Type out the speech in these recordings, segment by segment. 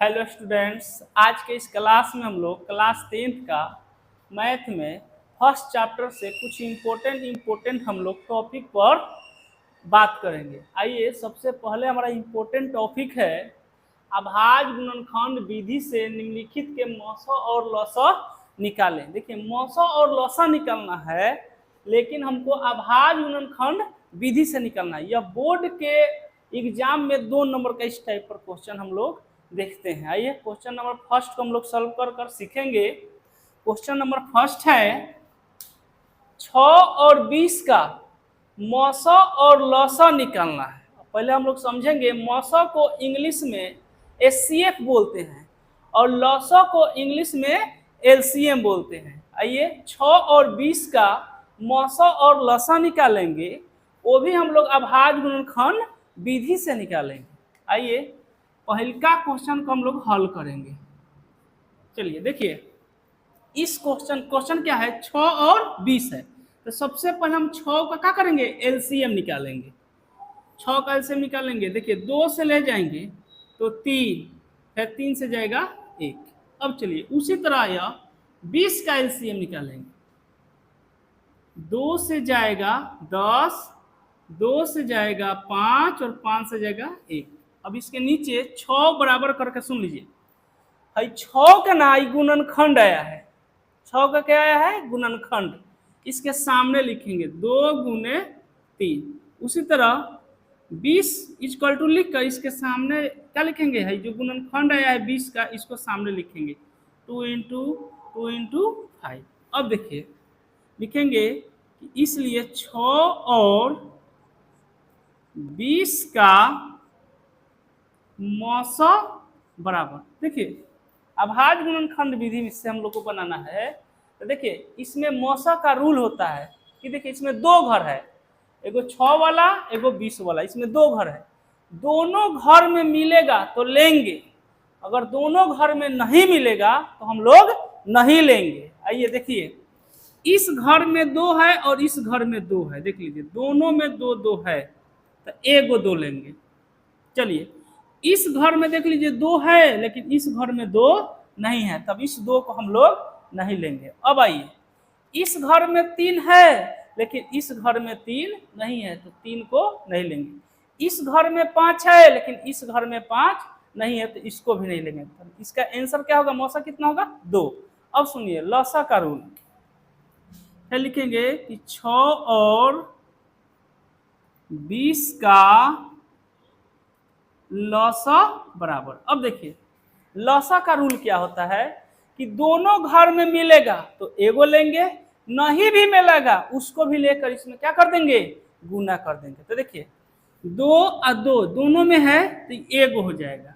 Hello students, आज के इस क्लास में हम लोग क्लास 10th का मैथ में फर्स्ट चैप्टर से कुछ इम्पोर्टेंट हम लोग टॉपिक पर बात करेंगे। आइए सबसे पहले हमारा इम्पोर्टेंट टॉपिक है अभाज्य गुणनखंड विधि से निम्नलिखित के मौसा और लौसा निकालें। देखिए मौसा और लौसा निकालना है, लेकिन हमको अभाज्य गुणनखंड विधि से निकालना है। यह बोर्ड के एग्जाम में 2 नंबर का इस टाइप पर क्वेश्चन हम लोग देखते हैं। आइए क्वेश्चन नंबर फर्स्ट को हम लोग सॉल्व कर सीखेंगे। क्वेश्चन नंबर फर्स्ट है 6 और 20 का मौसा और लौसा निकालना है। पहले हम लोग समझेंगे मौसा को इंग्लिश में एचसीएफ बोलते हैं और लौसा को इंग्लिश में एलसीएम बोलते हैं। आइए 6 और 20 का मौसा और लौसा निकालेंगे, वो भी हम लोग अभाज्य गुणनखंड विधि से निकालेंगे। आइए पहला क्वेश्चन को हम लोग हल करेंगे। चलिए देखिए इस क्वेश्चन क्या है, 6 और 20 है। तो सबसे पहले हम 6 का क्या करेंगे, एलसीएम निकालेंगे। 6 का एलसीएम निकालेंगे। देखिए 2 से ले जाएंगे तो 3, फिर 3 से जाएगा 1। अब चलिए उसी तरह यह 20 का एलसीएम निकालेंगे। 2 से जाएगा 10, 2 से जाएगा 5 और 5 से जाएगा 1। अब इसके नीचे 6 बराबर करके सुन लीजिए, 6 का ना गुणनखंड आया है। 6 का क्या आया है, गुणनखंड। इसके सामने लिखेंगे 2 गुने 3। उसी तरह 20 इक्वल टू लिख कर इसके सामने क्या लिखेंगे, है जो गुणनखंड आया है 20 का, इसको सामने लिखेंगे 2 इंटू 2 इंटू 5। अब देखिए लिखेंगे कि इसलिए 6 और 20 का मौसा बराबर। देखिए अभाज्य गुणनखंड विधि से हम लोग को बनाना है। तो देखिए इसमें मौसा का रूल होता है कि देखिए इसमें 2 घर है, एगो 6 वाला एगो 20 वाला, इसमें 2 घर है। दोनों घर में मिलेगा तो लेंगे, अगर दोनों घर में नहीं मिलेगा तो हम लोग नहीं लेंगे। आइए देखिए इस घर में 2 है और इस घर में 2 है, देख लीजिए दोनों में 2 2 है तो एगो 2 लेंगे। चलिए इस घर में देख लीजिए 2 है लेकिन इस घर में 2 नहीं है, तब इस 2 को हम लोग नहीं लेंगे। अब आइए इस घर में 3 है लेकिन इस घर में 3 नहीं है, तो 3 को नहीं लेंगे। इस घर में 5 है लेकिन इस घर में 5 नहीं है, तो इसको भी नहीं लेंगे। तो इसका आंसर क्या होगा, मौसा कितना होगा, 2। अब सुनिए लौसा का रूल क्या लिखेंगे कि 6 और 20 का लौसा बराबर। अब देखिए लौसा का रूल क्या होता है कि दोनों घर में मिलेगा तो एगो लेंगे, नहीं भी मिलेगा उसको भी लेकर इसमें क्या कर देंगे, गुना कर देंगे। तो देखिए 2 और 2 दोनों में है तो एगो हो जाएगा।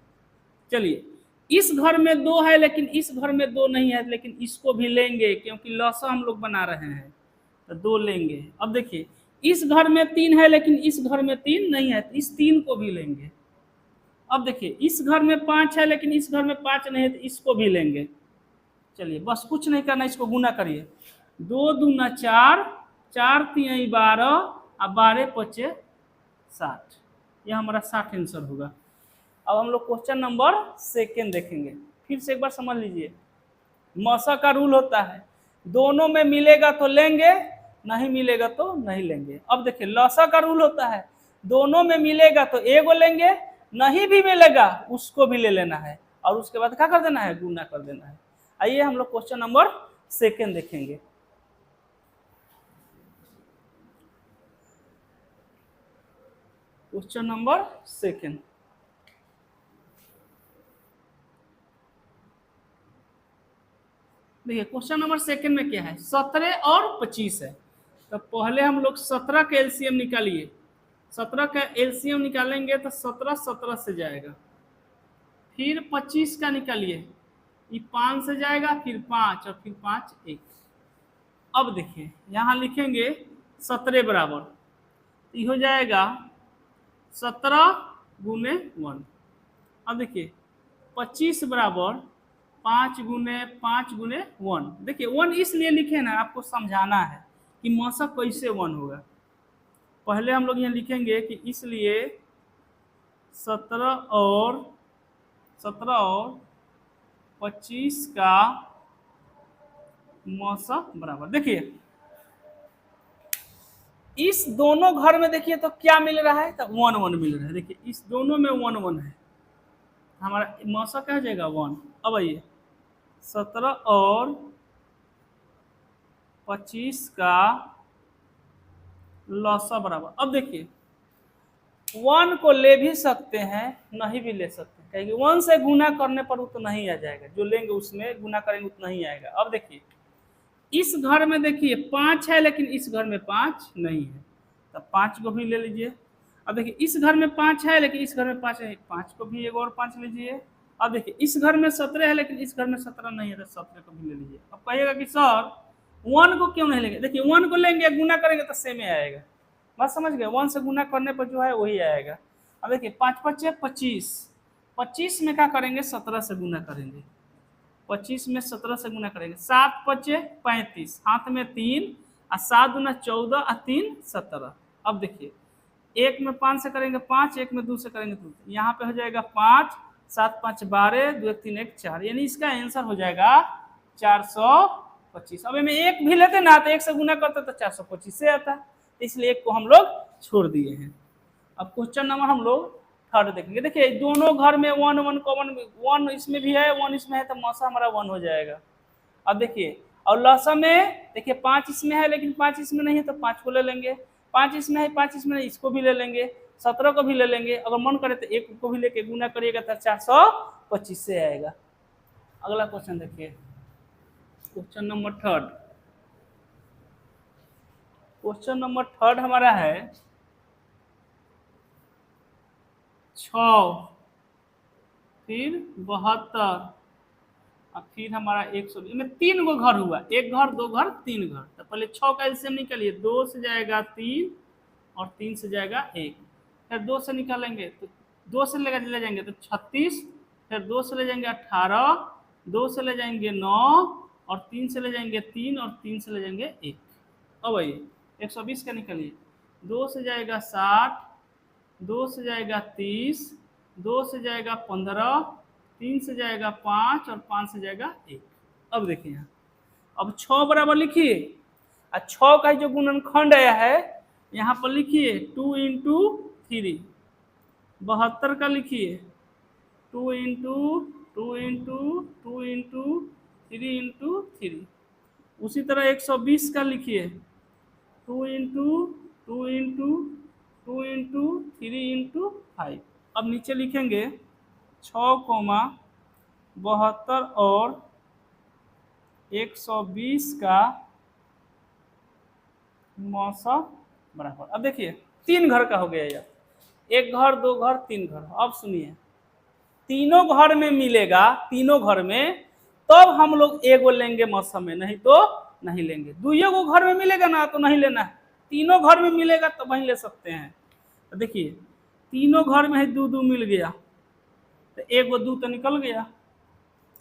चलिए इस घर में 2 है लेकिन इस घर में 2 नहीं है, लेकिन इसको भी लेंगे क्योंकि लौसा हम लोग बना रहे हैं, तो 2 लेंगे। अब देखिए इस घर में 3 है लेकिन इस घर में 3 नहीं है, तो इस 3 को भी लेंगे। अब देखिए इस घर में 5 है लेकिन इस घर में 5 नहीं है, तो इसको भी लेंगे। चलिए बस कुछ नहीं करना, इसको गुना करिए। 2 दूना 4, 4 3 12 और 12 5 60। यह हमारा 60 आंसर होगा। अब हम लोग क्वेश्चन नंबर 2 देखेंगे। फिर से एक बार समझ लीजिए, मौसा का रूल होता है दोनों में मिलेगा तो लेंगे, नहीं मिलेगा तो नहीं लेंगे। अब देखिए लौसा का रूल होता है दोनों में मिलेगा तो एगो लेंगे, नहीं भी मिलेगा उसको भी ले लेना है, और उसके बाद क्या कर देना है, गुना कर देना है। आइए हम लोग क्वेश्चन नंबर 2 देखेंगे। क्वेश्चन नंबर 2 देखिए क्वेश्चन नंबर 2 में क्या है, 17 और 25 है। तो पहले हम लोग 17 का एलसीएम निकालिए। 17 का एलसीएम निकालेंगे तो 17 17 से जाएगा, फिर 25 का निकालिए, ये 5 से जाएगा, फिर 5 और फिर 5 1। अब देखिए यहाँ लिखेंगे 17 बराबर, ये हो जाएगा 17 गुने 1। अब देखिए 25 बराबर 5 गुने 5 गुने 1। देखिए 1 इसलिए लिखे ना, आपको समझाना है कि मौसा कैसे 1 होगा। पहले हम लोग यहाँ लिखेंगे कि इसलिए 17 और 17 और 25 का मौसा बराबर। देखिए इस दोनों घर में देखिए तो क्या मिल रहा है, तो 1 1 मिल रहा है। देखिए इस दोनों में 1 1 है, हमारा मौसा क्या हो जाएगा 1। अब आइए 17 और 25 का लौसा बराबर। अब देखिए 1 को ले भी सकते हैं, नहीं भी ले सकते हैं, क्योंकि 1 से गुना करने पर वो तो नहीं आ जाएगा, जो लेंगे उसमें गुना करेंगे उतना ही आएगा। अब देखिए इस घर में देखिए 5 है, लेकिन इस घर में 5 नहीं है, तब 5 को भी ले लीजिए। अब देखिए इस घर में 5 है, लेकिन इस घर में 5 है, 5 को भी एक और 5 लीजिए। अब देखिए इस घर में 17 है, लेकिन इस घर में 17 नहीं है, तो 17 को भी ले लीजिए। अब कहिएगा कि सर 1 को क्यों नहीं लेंगे, देखिए 1 को लेंगे गुना करेंगे तो सेम ही आएगा, बात समझ गए, 1 से गुना करने पर जो है वही आएगा। अब देखिए 5 5 25, 25 में क्या करेंगे 17 से गुना करेंगे, 25 में 17 से गुना करेंगे, 7 5 35, हाथ में 3 और 7 दूना 14 और 3 17। अब देखिए एक में 5 से करेंगे 5, एक में 2 से करेंगे 2, यहाँ पे हो जाएगा 5 7 5 12, 2 1 3 1 4, यानी इसका आंसर हो जाएगा 425। अब में एक भी लेते ना तो एक से गुना करते तो 425 से आता, इसलिए एक को हम लोग छोड़ दिए हैं। अब क्वेश्चन नंबर हम लोग थर्ड देखेंगे। देखिए दोनों घर में 1 1 कॉमन, 1 इसमें भी है 1 इसमें है, तो मौसा हमारा 1 हो जाएगा। अब देखिए और लौसा में देखिए 5 इसमें है, लेकिन 5 इसमें नहीं है, तो 5 को ले लेंगे, 5 इसमें है 5 इसमें नहीं, इसको भी ले लेंगे, 17 को भी ले लेंगे, अगर मन करे तो एक को भी लेके गुना करिएगा तो 425 से आएगा। अगला क्वेश्चन देखिए, question number third. Question number third हमारा है 6 फिर 72 और फिर हमारा 120 में 3 गो घर हुआ, 1 घर 2 घर 3 घर, तो पहले 6 का एलसीएम निकालिए, 2 से जाएगा 3 और 3 से जाएगा 1, फिर 2 से निकालेंगे तो 2 से ले जाएंगे तो 36, फिर 2 से ले जाएंगे 18, 2 से ले जाएंगे 9 और 3 से ले जाएंगे 3 और 3 से ले जाएंगे 1। अब आइए 120 का निकालिए, 2 से जाएगा 60, 2 से जाएगा 30, 2 से जाएगा 15, 3 से जाएगा 5 और 5 से जाएगा 1। अब देखिए यहाँ अब 6 बराबर लिखिए, और 6 का जो गुणनखंड आया है यहाँ पर लिखिए 2 इंटू 3, 72 का लिखिए 2 इंटू 2 इंटू 2 इंटू 3 इंटू 3, उसी तरह 120 का लिखिए 2 इंटू 2 इंटू 2 इंटू 3 इंटू 5। अब नीचे लिखेंगे 6, 72 और 120 का मौसा बराबर। अब देखिए 3 घर का हो गया यार, 1 घर 2 घर 3 घर। अब सुनिए तीनों घर में मिलेगा, तीनों घर में तब हम लोग एगो लेंगे मौसा में, नहीं तो नहीं लेंगे। 2 गो घर में मिलेगा ना तो नहीं लेना है, तीनों घर में मिलेगा तो वहीं ले सकते हैं। तो देखिए तीनों घर में है 2 2 मिल गया, तो 1 गो 2 तो निकल गया।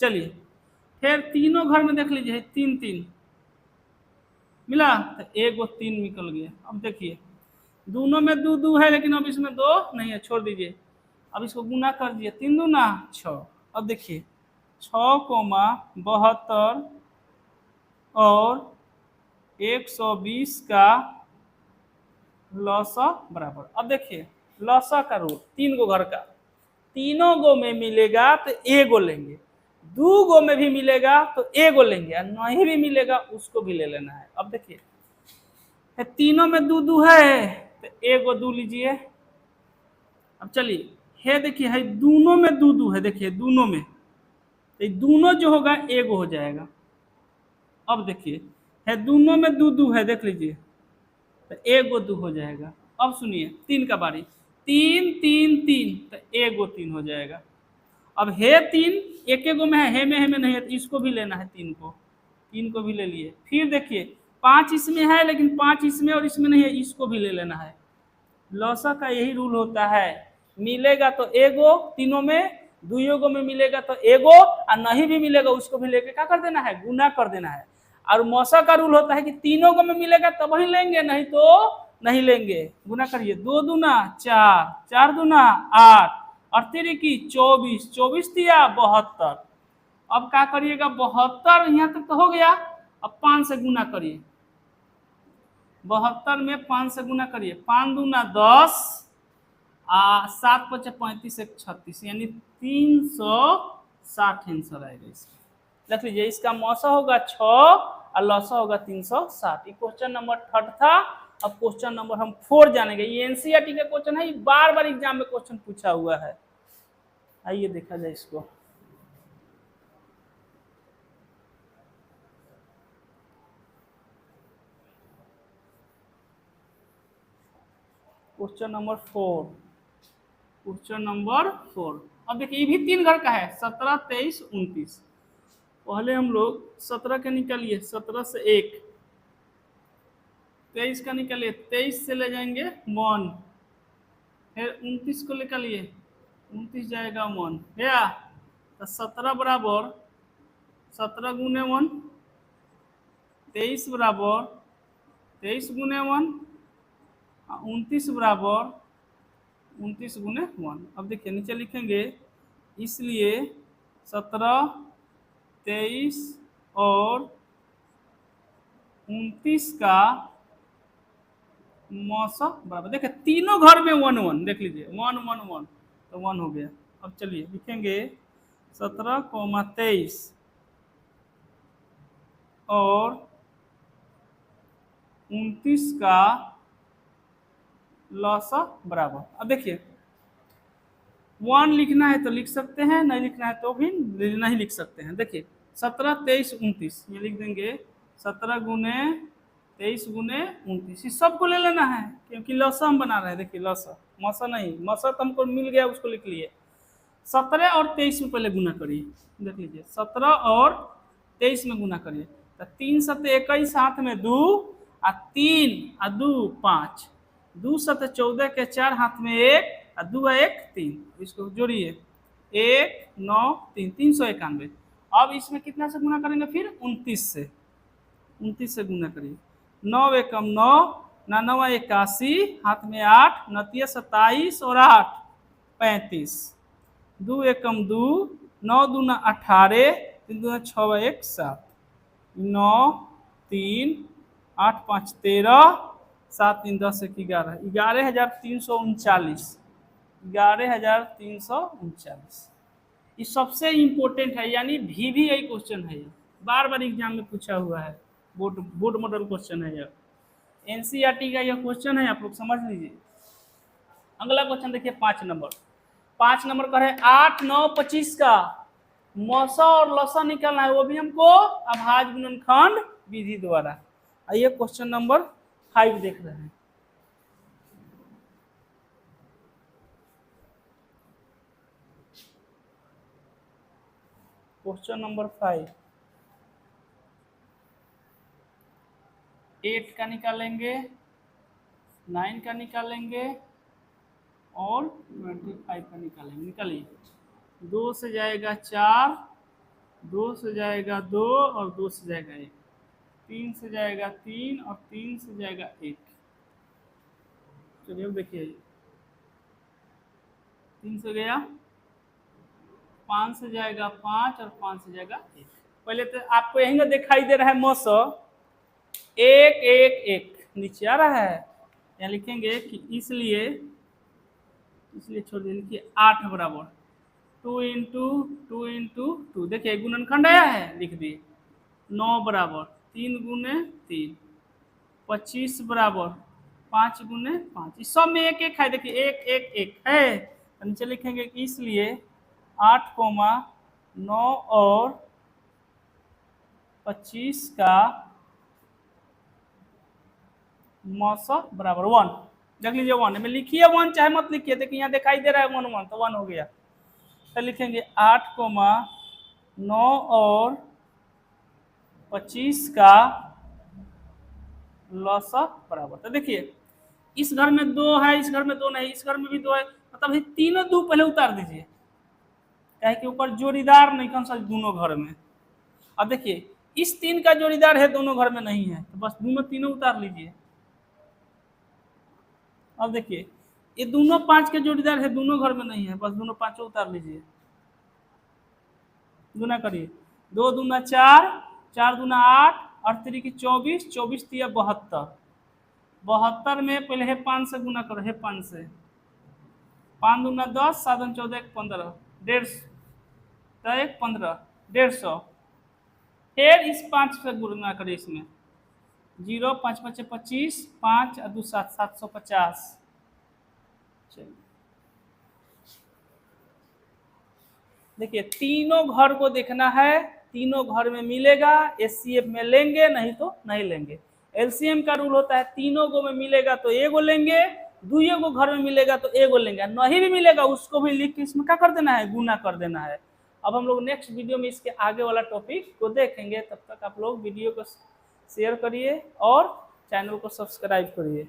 चलिए फिर तीनों घर में देख लीजिए 3 3 मिला, तो 1 गो 3 निकल गया। अब देखिए दोनों में 2 2 है, लेकिन अब इसमें 2 नहीं है, छोड़ दीजिए। अब इसको गुना कर दिए, 3 दूना 6। अब देखिए 6, 72 और 120 का लौसा बराबर। अब देखिए लौसा का रूल 3 गो घर का, तीनों गो में मिलेगा तो एगो लेंगे, 2 गो में भी मिलेगा तो एगो लेंगे, और नहीं भी मिलेगा उसको भी ले लेना है। अब देखिए तीनों में 2 2 है तो 1 गो 2 लीजिए। अब चलिए है देखिए है दोनों में 2 2 है, देखिए दोनों में, तो दोनों जो होगा एगो हो जाएगा। अब देखिए है दोनों में 2 2 है, देख लीजिए, तो 1 गो 2 हो जाएगा। अब सुनिए 3 का बारी, 3 3 3 तो 1 गो 3 हो जाएगा। अब है 3 एक गो में है में नहीं है, तो इसको भी लेना है, 3 को भी ले लिए। फिर देखिए 5 इसमें है, लेकिन 5 इसमें और इसमें नहीं है, इसको भी ले लेना है। लौसा का यही रूल होता है, मिलेगा तो एगो, तीनों में 2 गो में मिलेगा तो एगो, और नहीं भी मिलेगा उसको भी लेके क्या कर देना है, गुना कर देना है। और मौसा का रूल होता है कि तीनों गो में मिलेगा तब ही लेंगे, नहीं तो नहीं लेंगे। गुना करिए, 2 दूना 4, 4 दूना 8, और 3 की 24, 24 दिया 72। अब क्या करिएगा, 72 यहाँ तक तो हो गया, अब 5 से गुना करिए, 72 में 5 से गुना करिए, 5 दूना 10, 7 पचे 35, 1 36, यानी 360 आंसर आएगा इसका। देख लीजिए, इसका मौसा होगा 6 और लौसा होगा 360। ये क्वेश्चन नंबर 3 था। अब क्वेश्चन नंबर हम 4 जानेंगे। ये एनसीईआरटी का क्वेश्चन है, ये बार बार एग्जाम में क्वेश्चन पूछा हुआ है। आइए देखा जाए इसको। Question number 4, question number 4। अब देखिए, ये भी 3 घर का है, 17, 23, 29। पहले हम लोग 17 का निकालिए, 17 से 1, 23 का निकालिए, 23 से ले जाएंगे 1, फिर 29 को निकालिए, 29 जाएगा 1 या तो 17 बराबर 17 गुने 1, 23 बराबर 23 गुने 1, 29 बराबर 29 गुने 1। अब देखिए नीचे लिखेंगे, इसलिए 17, 23 और 29 का मौसा बराबर, देखिए तीनों घर में 1 1, देख लीजिए 1 1 1, तो 1 हो गया। अब चलिए लिखेंगे 17, 23 और 29 का लौसा बराबर। अब देखिए 1 लिखना है तो लिख सकते हैं, नहीं लिखना है तो भी नहीं लिख सकते हैं। देखिए 17, 23, 29 ये लिख देंगे, 17 गुने 23 गुने 29, इस सबको ले लेना है क्योंकि लौसा हम बना रहे हैं। देखिए लौसा, मौसा नहीं, मौसा तो हमको मिल गया, उसको लिख लिए। 17 और 23 में पहले गुना करिए, देख लीजिए 17 और 23 में गुना करिए, तो 3 सत्ते 21, हाथ में 2 और 3 और 2 5, 2 सत्ते 14 के 4, हाथ में 1 और 2 1 3, इसको जोड़िए 1 9 3, 391। अब इसमें कितना से गुना करेंगे, फिर 29 से, 29 से गुना करिए, 9 एकम 9, 9 81, हाथ में 8, 9 27 और 8 35, 2 एकम 2, 9 दूना 18, 3 दूना 6 1 7, 9 3, 8 5 13, 7 3 10 1 11, 11,339, 11,339। ये सबसे इम्पोर्टेंट है, यानी VVI क्वेश्चन है, ये बार बार एग्जाम में पूछा हुआ है, बोर्ड मॉडल क्वेश्चन है, यह एनसीईआरटी का यह क्वेश्चन है, आप लोग समझ लीजिए। अगला क्वेश्चन देखिए 5 नंबर। 5 नंबर का है 8 9 25 का मौसा और लौसा निकालना है, वो भी हमको अभाज्य गुणनखंड विधि द्वारा। आइए क्वेश्चन नंबर 5 देख रहे हैं। क्वेश्चन नंबर 5, 8 का निकालेंगे, 9 का निकालेंगे और 25 का निकालेंगे। निकालिए, 2 से जाएगा 4, 2 से जाएगा 2 और 2 से जाएगा 1, 3 से जाएगा 3 और 3 से जाएगा 1। चलिए अब देखिए, 3 से गया, 5 से जाएगा 5 और 5 से जाएगा 1। पहले तो आपको यहीं दिखाई दे रहा है मौसा 1 1 1 नीचे आ रहा है, यहाँ लिखेंगे कि इसलिए छोड़ दीजिए, लिखिए 8 बराबर 2 इंटू 2 इंटू 2, देखिए गुणनखंड आया है, लिख दिए। 9 बराबर 3 गुने 3, 25 बराबर 5 गुने 5, इस सब में 1 1 है, देखिए 1 1 1 है, तो नीचे लिखेंगे कि इसलिए 8, 9 और 25 का मौसा बराबर 1। देख लीजिए 1 में लिखिए, 1 चाहे मत लिखिए, देखिए यहाँ दिखाई दे रहा है 1 1, तो 1 हो गया। तो लिखेंगे 8, 9 और 25 का लौसा बराबर। तो देखिए इस घर में 2 है, इस घर में 2 नहीं, इस घर में भी 2 है, मतलब ये तीनों 2 पहले उतार दीजिए, क्या कि ऊपर जोड़ीदार नहीं कौन सा दोनों घर में। अब देखिए इस 3 का जोड़ीदार है, दोनों घर में नहीं है, तो बस दोनों तीनों उतार लीजिए। अब देखिए ये दोनों 5 के जोड़ीदार है, दोनों घर में नहीं है, बस दोनों पांचों उतार लीजिए, गुना करिए। 2 दूना 4, 4 दूना 8, 8 3 की 24, 24 तिया 72, 72 में पहले है 5 से गुना करो, है 5 से, 5 दूना 10, 7 दूना 14, 1 15, 150, 1 15, 150। फिर इस 5 से गुना करिए, इसमें 0 5 5 25, 5 और 2 7, 750। चलिए देखिए, तीनों घर को देखना है, तीनों घर में मिलेगा, एचसीएफ में लेंगे, नहीं तो नहीं लेंगे। एलसीएम का रूल होता है तीनों को में मिलेगा तो एगो लेंगे, दुइयों को घर में मिलेगा तो एगो लेंगे, नहीं भी मिलेगा उसको भी लिख के इसमें क्या कर देना है, गुना कर देना है। अब हम लोग नेक्स्ट वीडियो में इसके आगे वाला टॉपिक को देखेंगे, तब तक आप लोग वीडियो को शेयर करिए और चैनल को सब्सक्राइब करिए।